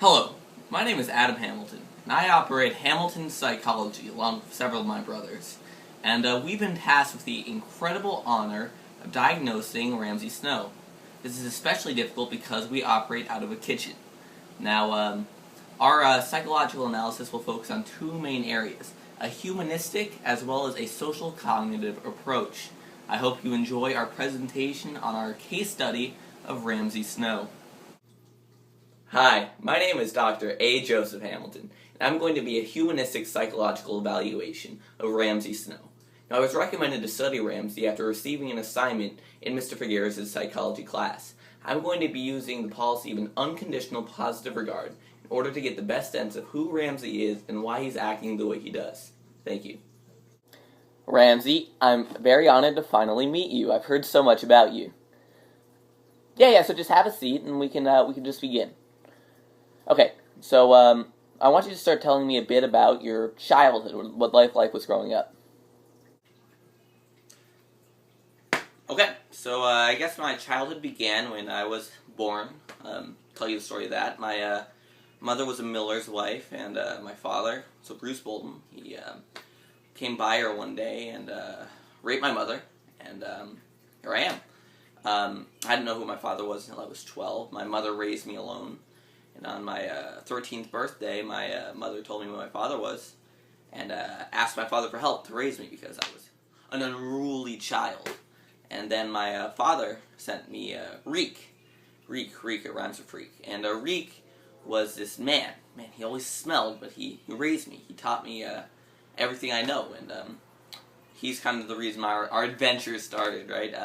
Hello, my name is Adam Hamilton, and I operate Hamilton Psychology along with several of my brothers. And we've been tasked with the incredible honor of diagnosing Ramsey Snow. This is especially difficult because we operate out of a kitchen. Now, our psychological analysis will focus on two main areas, a humanistic as well as a social cognitive approach. I hope you enjoy our presentation on our case study of Ramsey Snow. Hi, my name is Dr. A. Joseph Hamilton, and I'm going to be a humanistic psychological evaluation of Ramsey Snow. Now, I was recommended to study Ramsey after receiving an assignment in Mr. Figueres' psychology class. I'm going to be using the policy of an unconditional positive regard in order to get the best sense of who Ramsey is and why he's acting the way he does. Thank you. Ramsey, I'm very honored to finally meet you. I've heard so much about you. Yeah, so just have a seat and we can just begin. Okay, so I want you to start telling me a bit about your childhood, what life like was growing up. Okay, so I guess my childhood began when I was born. Tell you the story of that. My mother was a miller's wife, and my father, so Bruce Bolton, he came by her one day and raped my mother, and here I am. I didn't know who my father was until I was 12. My mother raised me alone. And on my 13th birthday, my mother told me who my father was and asked my father for help to raise me because I was an unruly child. And then my father sent me Reek. Reek, it rhymes with freak. And Reek was this man. Man, he always smelled, but he raised me. He taught me everything I know. And he's kind of the reason our adventure started, right?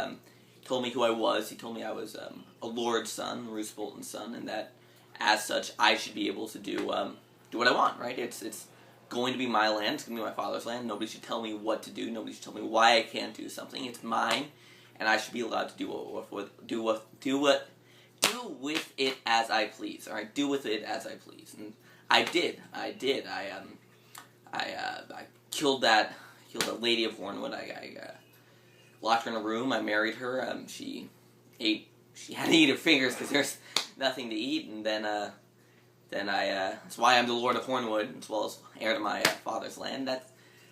He told me who I was. He told me I was a Lord's son, Bruce Bolton's son, and that as such, I should be able to do what I want, right? It's going to be my land. It's going to be my father's land. Nobody should tell me what to do. Nobody should tell me why I can't do something. It's mine, and I should be allowed to do with it as I please. All right, do with it as I please, and I did. I killed that lady of Hornwood. I locked her in a room. I married her. She had to eat her fingers because there's nothing to eat, and then I that's why I'm the Lord of Hornwood as well as heir to my father's land.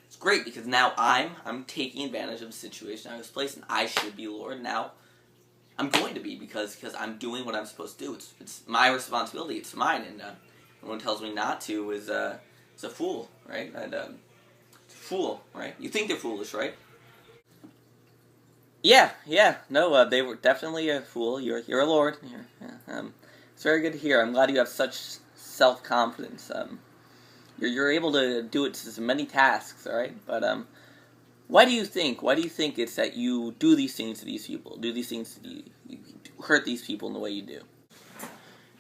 It's great because now I'm taking advantage of the situation I was placed in. I should be Lord. Now I'm going to be because I'm doing what I'm supposed to do. It's my responsibility. It's mine, and anyone tells me not to is a fool, right? And it's a fool, right? You think they're foolish, right? Yeah, no, they were definitely a fool. You're a lord. It's very good to hear. I'm glad you have such self-confidence. You're able to do it to many tasks, all right? But why do you think it's that you do these things to these people? Do these things you hurt these people in the way you do?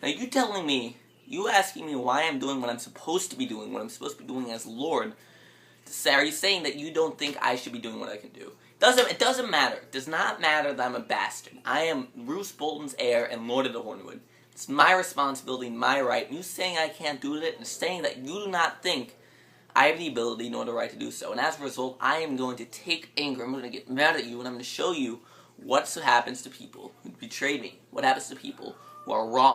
Now you asking me why I'm doing what I'm supposed to be doing, what I'm supposed to be doing as Lord. Are you saying that you don't think I should be doing what I can do? It doesn't matter. It does not matter that I'm a bastard. I am Bruce Bolton's heir and Lord of the Hornwood. It's my responsibility, my right. You saying I can't do it and saying that you do not think I have the ability nor the right to do so. And as a result, I am going to take anger. I'm going to get mad at you and I'm going to show you what happens to people who betrayed me. What happens to people who are wrong.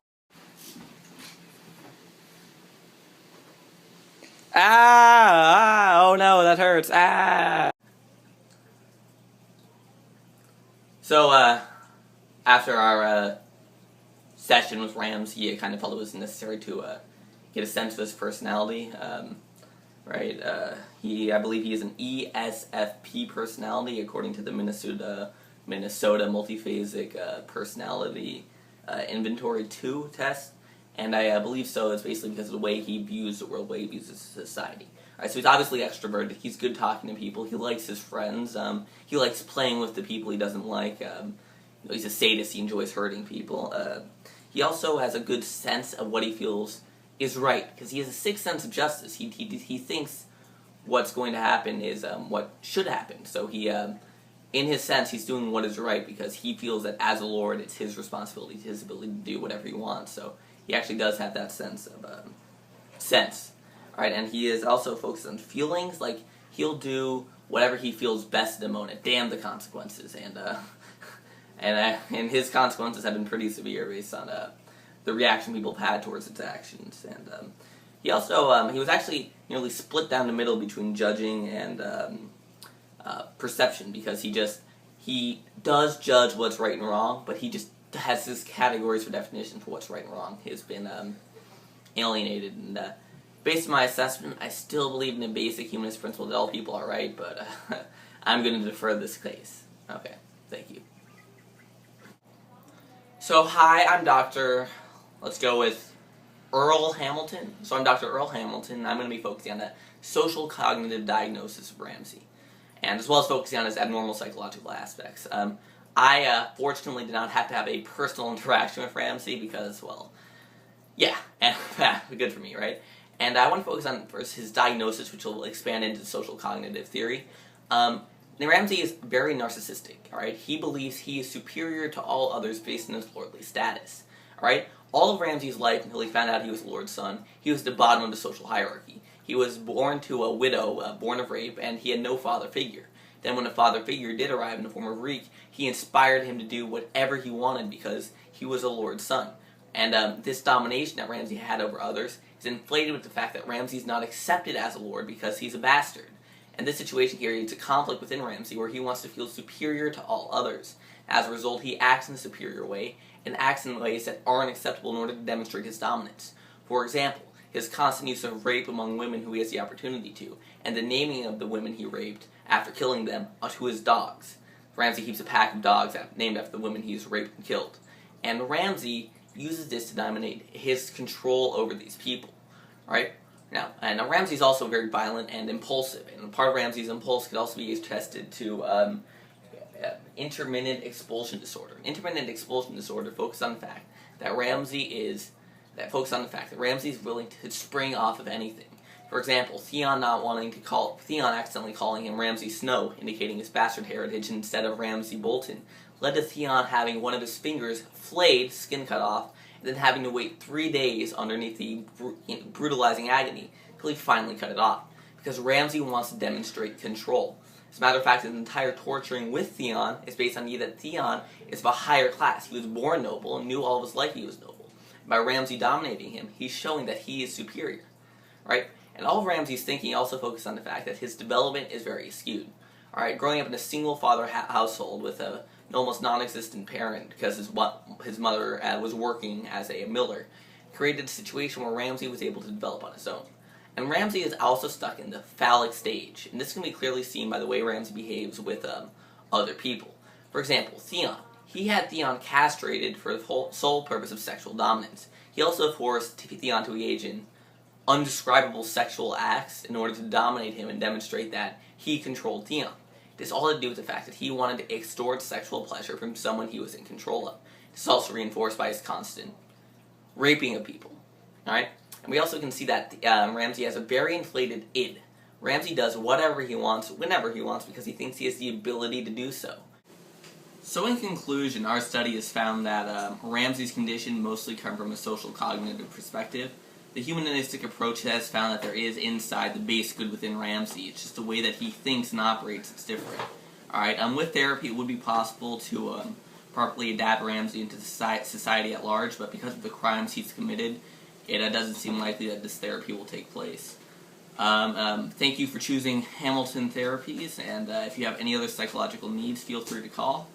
Oh no, that hurts. So, after our session with Ramsey, I kind of felt it was necessary to get a sense of his personality, right? I believe he is an ESFP personality, according to the Minnesota Multiphasic Personality Inventory 2 test, and I believe so. It's basically because of the way he views the world, the way he views society. Alright, so he's obviously extroverted. He's good talking to people. He likes his friends. He likes playing with the people he doesn't like. He's a sadist. He enjoys hurting people. He also has a good sense of what he feels is right, because he has a sixth sense of justice. He thinks what's going to happen is what should happen. So he, in his sense, he's doing what is right because he feels that as a lord, it's his responsibility, his ability to do whatever he wants. So he actually does have that sense of sense. Alright, and he is also focused on feelings. Like, he'll do whatever he feels best in the moment. Damn the consequences. And his consequences have been pretty severe based on the reaction people have had towards its actions. And he also he was actually nearly split down the middle between judging and perception, because he does judge what's right and wrong, but he just has his categories for definition for what's right and wrong. He has been alienated, and based on my assessment, I still believe in the basic humanist principle that all people are right, but I'm going to defer this case. Okay, thank you. So, hi, I'm let's go with Earl Hamilton. So I'm Dr. Earl Hamilton, and I'm going to be focusing on the social cognitive diagnosis of Ramsey, and as well as focusing on his abnormal psychological aspects. I fortunately did not have to have a personal interaction with Ramsey because, well, yeah, and good for me, right? And I want to focus on first his diagnosis, which will expand into social cognitive theory. Ramsey is very narcissistic, alright? He believes he is superior to all others based on his lordly status, alright? All of Ramsey's life, until he found out he was the Lord's son, he was at the bottom of the social hierarchy. He was born to a widow, born of rape, and he had no father figure. Then when a father figure did arrive in the form of Reek, he inspired him to do whatever he wanted because he was a Lord's son. And this domination that Ramsey had over others is inflated with the fact that Ramsey is not accepted as a lord because he's a bastard. And this situation creates a conflict within Ramsey where he wants to feel superior to all others. As a result, he acts in a superior way, and acts in ways that aren't acceptable in order to demonstrate his dominance. For example, his constant use of rape among women who he has the opportunity to, and the naming of the women he raped after killing them to his dogs. Ramsey keeps a pack of dogs named after the women he's raped and killed. And Ramsey uses this to dominate his control over these people. Right? Now, Ramsey's also very violent and impulsive, and part of Ramsey's impulse could also be attested to intermittent expulsion disorder. Intermittent expulsion disorder focuses on the fact that Ramsey is willing to spring off of anything. For example, Theon accidentally calling him Ramsey Snow, indicating his bastard heritage instead of Ramsey Bolton, led to Theon having one of his fingers flayed, skin cut off, and then having to wait 3 days underneath the brutalizing agony until he finally cut it off, because Ramsey wants to demonstrate control. As a matter of fact, his entire torturing with Theon is based on the idea that Theon is of a higher class. He was born noble and knew all of his life he was noble. By Ramsey dominating him, he's showing that he is superior. Right? And all of Ramsey's thinking also focuses on the fact that his development is very skewed. Alright, growing up in a single-father household with an almost non-existent parent because his mother was working as a miller, created a situation where Ramsey was able to develop on his own. And Ramsey is also stuck in the phallic stage, and this can be clearly seen by the way Ramsey behaves with other people. For example, Theon. He had Theon castrated for the sole purpose of sexual dominance. He also forced Theon to engage in undescribable sexual acts in order to dominate him and demonstrate that he controlled Theon. This all had to do with the fact that he wanted to extort sexual pleasure from someone he was in control of. This is also reinforced by his constant raping of people. Alright? And we also can see that Ramsey has a very inflated id. Ramsey does whatever he wants, whenever he wants, because he thinks he has the ability to do so. So in conclusion, our study has found that Ramsey's condition mostly comes from a social cognitive perspective. The humanistic approach has found that there is inside the base good within Ramsey. It's just the way that he thinks and operates that's different. Alright, with therapy it would be possible to properly adapt Ramsey into society at large, but because of the crimes he's committed, it doesn't seem likely that this therapy will take place. Thank you for choosing Hamilton Therapies, and if you have any other psychological needs, feel free to call.